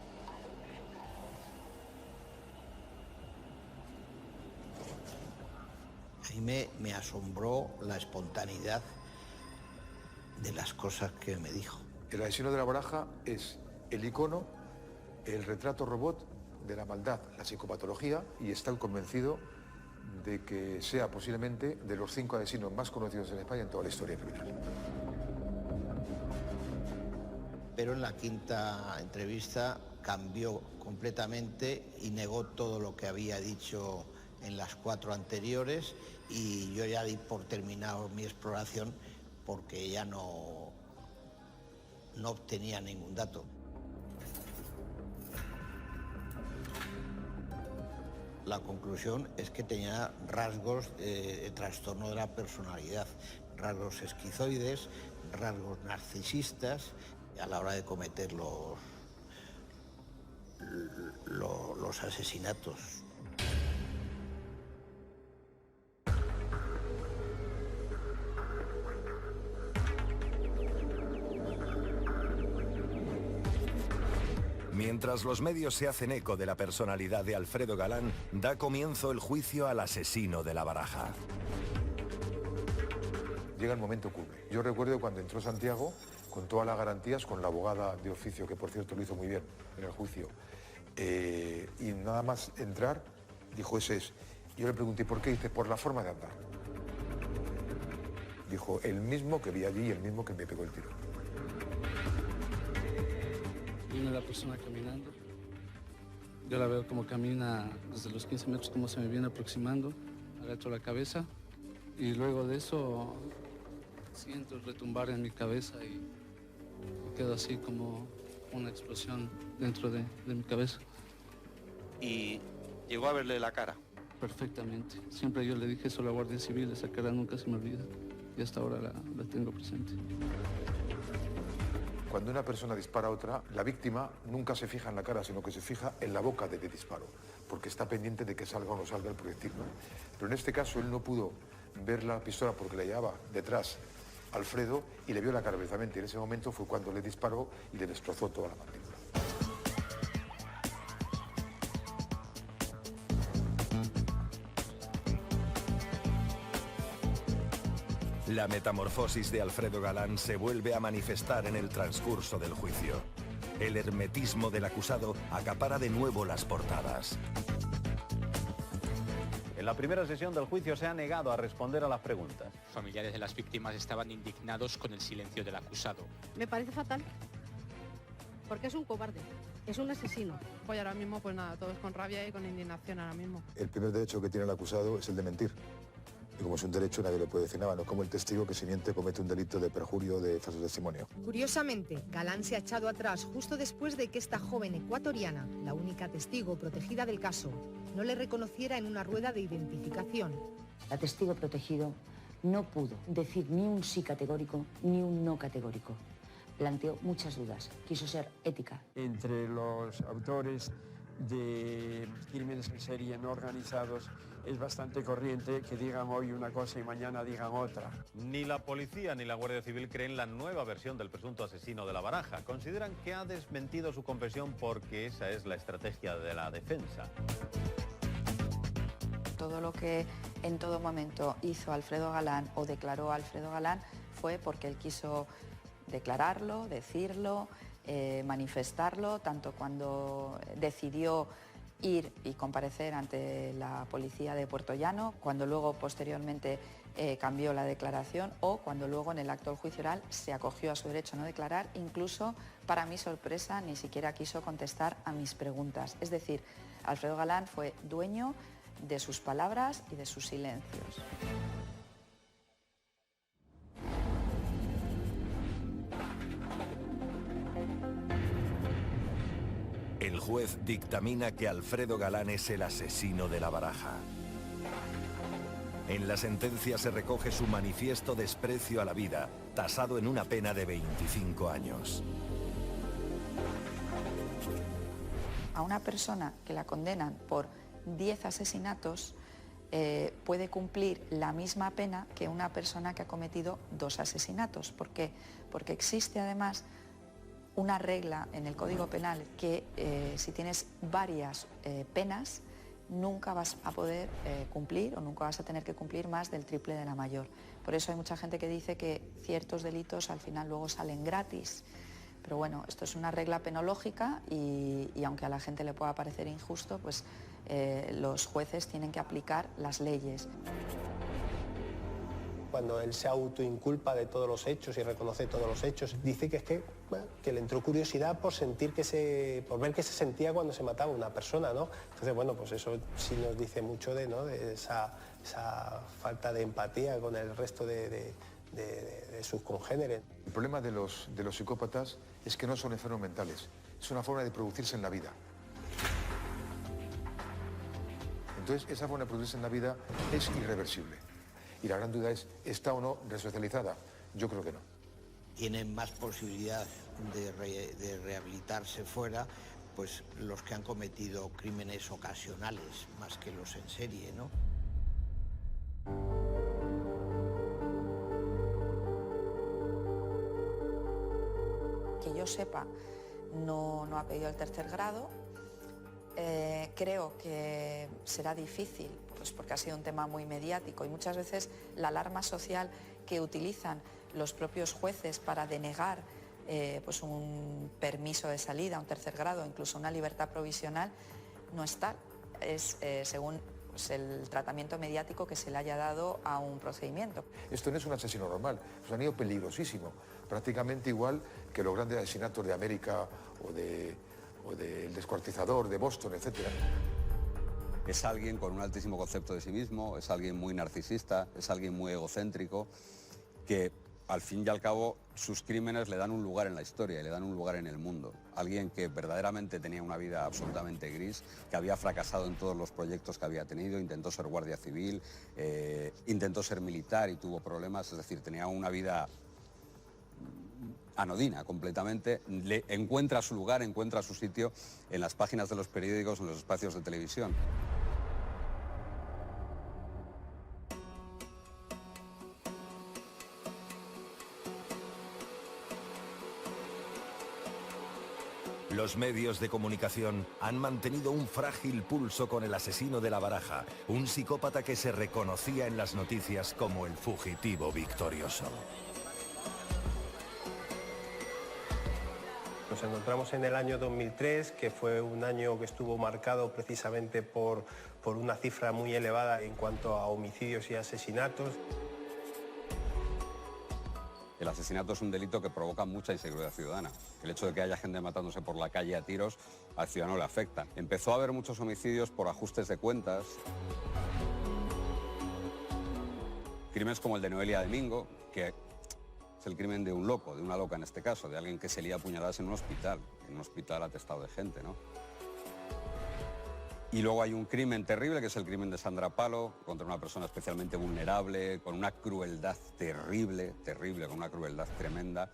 A mí me asombró la espontaneidad de las cosas que me dijo. El asesino de la Baraja es el icono, el retrato robot de la maldad, la psicopatología, y está convencido de que sea posiblemente de los 5 asesinos más conocidos en España en toda la historia criminal. Pero en la 5ª entrevista cambió completamente y negó todo lo que había dicho en las 4 anteriores, y yo ya di por terminado mi exploración porque ya no obtenía ningún dato. La conclusión es que tenía rasgos de trastorno de la personalidad, rasgos esquizoides, rasgos narcisistas a la hora de cometer los asesinatos. Mientras los medios se hacen eco de la personalidad de Alfredo Galán, da comienzo el juicio al asesino de la Baraja. Llega el momento cumbre. Yo recuerdo cuando entró Santiago, con todas las garantías, con la abogada de oficio, que por cierto lo hizo muy bien en el juicio, y nada más entrar, dijo, ese es. Yo le pregunté, ¿por qué? Dice, por la forma de andar. Dijo, el mismo que vi allí y el mismo que me pegó el tiro. Viene la persona caminando. Yo la veo como camina desde los 15 metros, como se me viene aproximando. Agacho la cabeza y luego de eso siento el retumbar en mi cabeza y quedo así como una explosión dentro de mi cabeza. ¿Y llegó a verle la cara? Perfectamente. Siempre yo le dije eso a la Guardia Civil, esa cara nunca se me olvida y hasta ahora la tengo presente. Cuando una persona dispara a otra, la víctima nunca se fija en la cara, sino que se fija en la boca del disparo, porque está pendiente de que salga o no salga el proyectil, ¿no? Pero en este caso él no pudo ver la pistola porque le llevaba detrás Alfredo y le vio la cara precisamente. En ese momento fue cuando le disparó y le destrozó toda la mandíbula. La metamorfosis de Alfredo Galán se vuelve a manifestar en el transcurso del juicio. El hermetismo del acusado acapara de nuevo las portadas. En la primera sesión del juicio se ha negado a responder a las preguntas. Familiares de las víctimas estaban indignados con el silencio del acusado. Me parece fatal, porque es un cobarde, es un asesino. Pues ahora mismo, pues nada, todos con rabia y con indignación ahora mismo. El primer derecho que tiene el acusado es el de mentir. Y como es un derecho, nadie le puede decir nada, no como el testigo que si miente comete un delito de perjurio de falso testimonio. Curiosamente, Galán se ha echado atrás justo después de que esta joven ecuatoriana, la única testigo protegida del caso, no le reconociera en una rueda de identificación. La testigo protegido no pudo decir ni un sí categórico ni un no categórico. Planteó muchas dudas, quiso ser ética. Entre los autores de crímenes en serie no organizados es bastante corriente que digan hoy una cosa y mañana digan otra. Ni la policía ni la Guardia Civil creen la nueva versión del presunto asesino de La Baraja. Consideran que ha desmentido su confesión porque esa es la estrategia de la defensa. Todo lo que en todo momento hizo Alfredo Galán o declaró Alfredo Galán fue porque él quiso declararlo, decirlo, manifestarlo, tanto cuando decidió ir y comparecer ante la policía de Puerto Llano, cuando luego posteriormente cambió la declaración o cuando luego en el acto del juicio oral se acogió a su derecho a no declarar, incluso para mi sorpresa ni siquiera quiso contestar a mis preguntas. Es decir, Alfredo Galán fue dueño de sus palabras y de sus silencios. El juez dictamina que Alfredo Galán es el asesino de La Baraja. En la sentencia se recoge su manifiesto desprecio a la vida, tasado en una pena de 25 años. A una persona que la condenan por 10 asesinatos puede cumplir la misma pena que una persona que ha cometido 2 asesinatos. ¿Por qué? Porque existe además una regla en el Código Penal que si tienes varias penas nunca vas a poder cumplir o nunca vas a tener que cumplir más del triple de la mayor. Por eso hay mucha gente que dice que ciertos delitos al final luego salen gratis. Pero bueno, esto es una regla penológica y aunque a la gente le pueda parecer injusto, pues los jueces tienen que aplicar las leyes. Cuando él se autoinculpa de todos los hechos y reconoce todos los hechos, dice que le entró curiosidad por por ver qué se sentía cuando se mataba a una persona, ¿no? Entonces, bueno, pues eso sí nos dice mucho de esa falta de empatía con el resto de sus congéneres. El problema de los psicópatas es que no son enfermos mentales, es una forma de producirse en la vida. Entonces, esa forma de producirse en la vida es irreversible. Y la gran duda es, ¿está o no resocializada? Yo creo que no. Tienen más posibilidad de rehabilitarse fuera, pues los que han cometido crímenes ocasionales, más que los en serie, ¿no? Que yo sepa, no ha pedido el tercer grado. Creo que será difícil, pues porque ha sido un tema muy mediático y muchas veces la alarma social que utilizan los propios jueces para denegar pues un permiso de salida, un tercer grado, incluso una libertad provisional, no es tal. Es según pues, el tratamiento mediático que se le haya dado a un procedimiento. Esto no es un asesino normal, es un anillo peligrosísimo, prácticamente igual que los grandes asesinatos de América o del descuartizador de Boston, etc. Es alguien con un altísimo concepto de sí mismo, es alguien muy narcisista, es alguien muy egocéntrico, que al fin y al cabo sus crímenes le dan un lugar en la historia y le dan un lugar en el mundo. Alguien que verdaderamente tenía una vida absolutamente gris, que había fracasado en todos los proyectos que había tenido, intentó ser guardia civil, intentó ser militar y tuvo problemas, es decir, tenía una vida anodina completamente, le encuentra su lugar, encuentra su sitio en las páginas de los periódicos, en los espacios de televisión. Los medios de comunicación han mantenido un frágil pulso con el asesino de La Baraja, un psicópata que se reconocía en las noticias como el fugitivo victorioso. Nos encontramos en el año 2003, que fue un año que estuvo marcado precisamente por una cifra muy elevada en cuanto a homicidios y asesinatos. El asesinato es un delito que provoca mucha inseguridad ciudadana. El hecho de que haya gente matándose por la calle a tiros al ciudadano le afecta. Empezó a haber muchos homicidios por ajustes de cuentas. Crímenes como el de Noelia Domingo, que es el crimen de un loco, de una loca en este caso, de alguien que se lía a puñaladas en un hospital atestado de gente, ¿no? Y luego hay un crimen terrible, que es el crimen de Sandra Palo, contra una persona especialmente vulnerable, con una crueldad terrible, con una crueldad tremenda,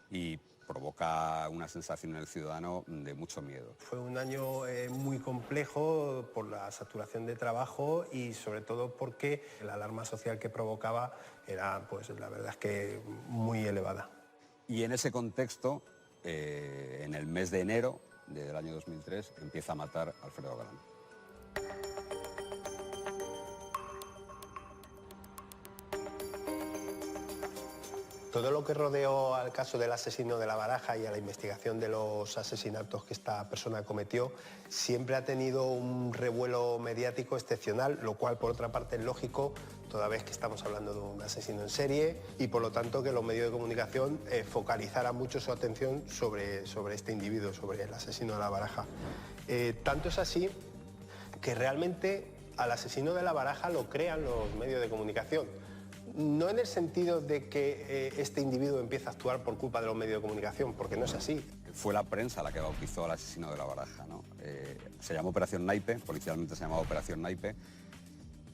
y provoca una sensación en el ciudadano de mucho miedo. Fue un año muy complejo por la saturación de trabajo y sobre todo porque la alarma social que provocaba era, pues la verdad es que muy elevada. Y en ese contexto, en el mes de enero del año 2003, empieza a matar a Alfredo Galán. Todo lo que rodeó al caso del asesino de La Baraja y a la investigación de los asesinatos que esta persona cometió siempre ha tenido un revuelo mediático excepcional, lo cual por otra parte es lógico, toda vez que estamos hablando de un asesino en serie y por lo tanto que los medios de comunicación focalizaran mucho su atención sobre este individuo, sobre el asesino de La Baraja. Tanto es así que realmente al asesino de La Baraja lo crean los medios de comunicación. No en el sentido de que este individuo empieza a actuar por culpa de los medios de comunicación, porque no es así. Fue la prensa la que bautizó al asesino de La Baraja, ¿no? Se llamó Operación Naipe, policialmente se llamaba Operación Naipe,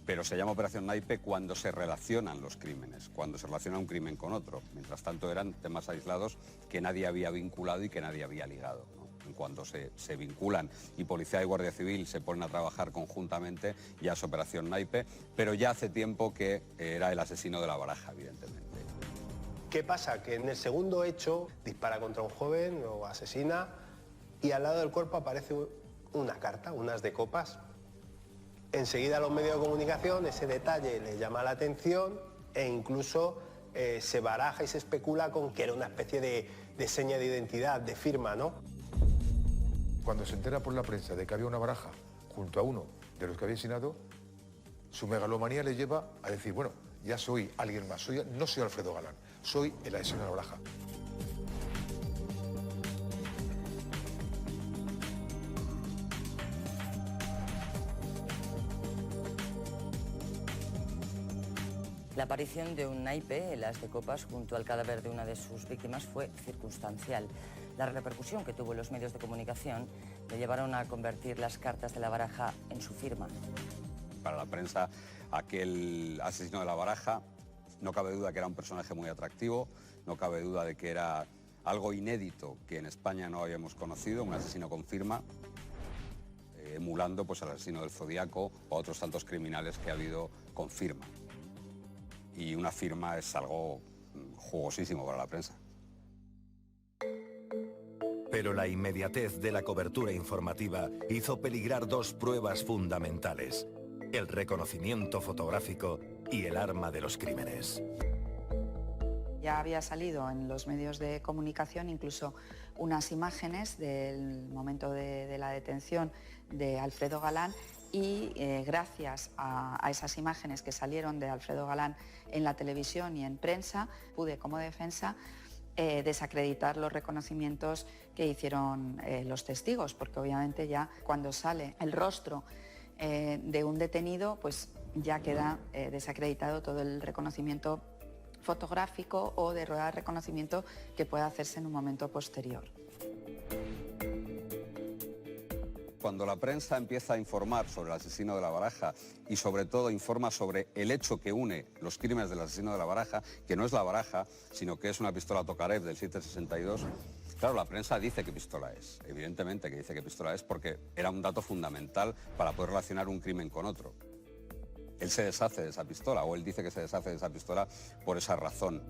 pero se llama Operación Naipe cuando se relacionan los crímenes, cuando se relaciona un crimen con otro. Mientras tanto eran temas aislados que nadie había vinculado y que nadie había ligado, ¿no? En cuanto se vinculan y Policía y Guardia Civil se ponen a trabajar conjuntamente, ya es Operación Naipe, pero ya hace tiempo que era el asesino de La Baraja, evidentemente. ¿Qué pasa? Que en el segundo hecho dispara contra un joven o asesina y al lado del cuerpo aparece una carta, unas de copas. Enseguida los medios de comunicación ese detalle les llama la atención e incluso se baraja y se especula con que era una especie de seña de identidad, de firma, ¿no? Cuando se entera por la prensa de que había una baraja junto a uno de los que había asesinado, su megalomanía le lleva a decir, bueno, ya soy alguien más, no soy Alfredo Galán, soy el asesino de La Baraja. La aparición de un naipe, el as de copas, junto al cadáver de una de sus víctimas fue circunstancial. La repercusión que tuvo en los medios de comunicación le llevaron a convertir las cartas de La Baraja en su firma. Para la prensa, aquel asesino de La Baraja, no cabe duda que era un personaje muy atractivo, no cabe duda de que era algo inédito que en España no habíamos conocido, un asesino con firma, emulando pues, al asesino del Zodíaco o a otros tantos criminales que ha habido con firma. Y una firma es algo jugosísimo para la prensa. Pero la inmediatez de la cobertura informativa hizo peligrar dos pruebas fundamentales: el reconocimiento fotográfico y el arma de los crímenes. Ya había salido en los medios de comunicación incluso unas imágenes del momento de la detención de Alfredo Galán y gracias a esas imágenes que salieron de Alfredo Galán en la televisión y en prensa, pude como defensa desacreditar los reconocimientos que hicieron los testigos, porque obviamente ya cuando sale el rostro de un detenido, pues ya queda desacreditado todo el reconocimiento fotográfico o de rueda de reconocimiento que pueda hacerse en un momento posterior. cuando la prensa empieza a informar sobre el asesino de La Baraja y sobre todo informa sobre el hecho que une los crímenes del asesino de La Baraja, que no es La Baraja, sino que es una pistola Tokarev del 762, claro, la prensa dice qué pistola es, evidentemente que dice qué pistola es porque era un dato fundamental para poder relacionar un crimen con otro. Él se deshace de esa pistola, o él dice que se deshace de esa pistola por esa razón.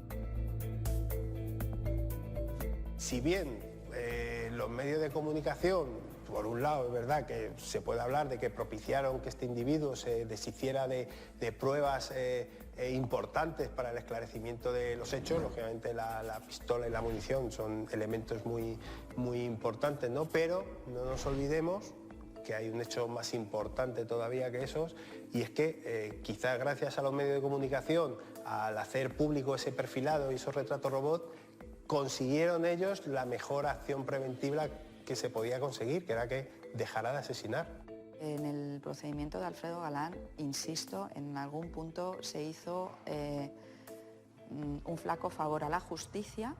Si bien los medios de comunicación, por un lado es verdad que se puede hablar de que propiciaron que este individuo se deshiciera de pruebas importantes para el esclarecimiento de los hechos, lógicamente la pistola y la munición son elementos muy importantes, ¿no? Pero no nos olvidemos que hay un hecho más importante todavía que esos, y es que quizás gracias a los medios de comunicación, al hacer público ese perfilado y esos retratos robot, consiguieron ellos la mejor acción preventiva que se podía conseguir, que era que dejara de asesinar. En el procedimiento de Alfredo Galán, insisto, en algún punto se hizo un flaco favor a la justicia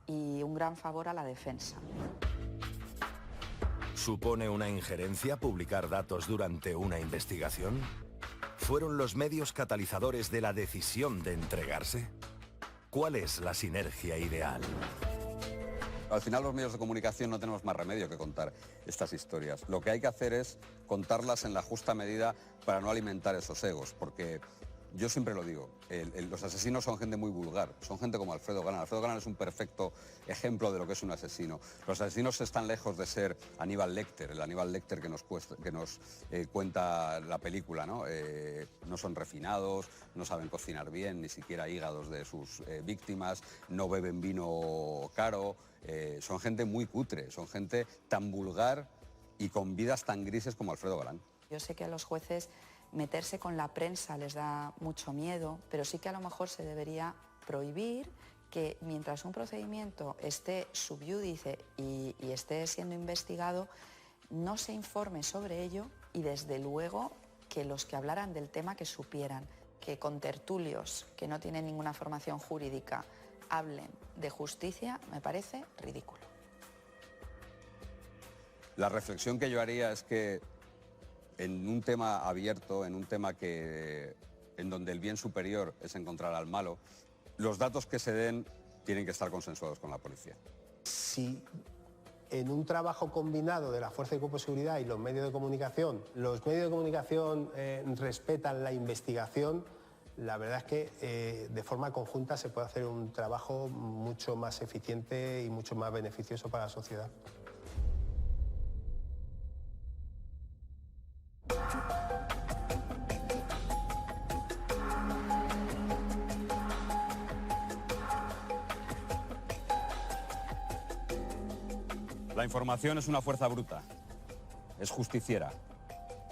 y un gran favor a la defensa. ¿Supone una injerencia publicar datos durante una investigación? ¿Fueron los medios catalizadores de la decisión de entregarse? ¿Cuál es la sinergia ideal? Al final los medios de comunicación no tenemos más remedio que contar estas historias. Lo que hay que hacer es contarlas en la justa medida para no alimentar esos egos, porque yo siempre lo digo, los asesinos son gente muy vulgar, son gente como Alfredo Galán. Alfredo Galán es un perfecto ejemplo de lo que es un asesino. Los asesinos están lejos de ser Aníbal Lecter, el Aníbal Lecter que nos cuenta la película, ¿no? No son refinados, no saben cocinar bien, ni siquiera hígados de sus víctimas, no beben vino caro, son gente muy cutre, son gente tan vulgar y con vidas tan grises como Alfredo Galán. Yo sé que a los jueces meterse con la prensa les da mucho miedo, pero sí que a lo mejor se debería prohibir que mientras un procedimiento esté sub iudice y esté siendo investigado, no se informe sobre ello y desde luego que los que hablaran del tema que supieran, que con tertulios que no tienen ninguna formación jurídica hablen de justicia, me parece ridículo. La reflexión que yo haría es que en un tema abierto, en un tema en donde el bien superior es encontrar al malo, los datos que se den tienen que estar consensuados con la policía. Si en un trabajo combinado de la Fuerza de Cuerpo de Seguridad y los medios de comunicación respetan la investigación, la verdad es que de forma conjunta se puede hacer un trabajo mucho más eficiente y mucho más beneficioso para la sociedad. La información es una fuerza bruta, es justiciera.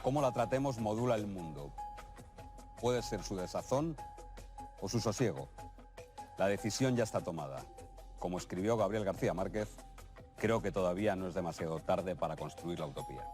Cómo la tratemos modula el mundo. Puede ser su desazón o su sosiego. La decisión ya está tomada. Como escribió Gabriel García Márquez, creo que todavía no es demasiado tarde para construir la utopía.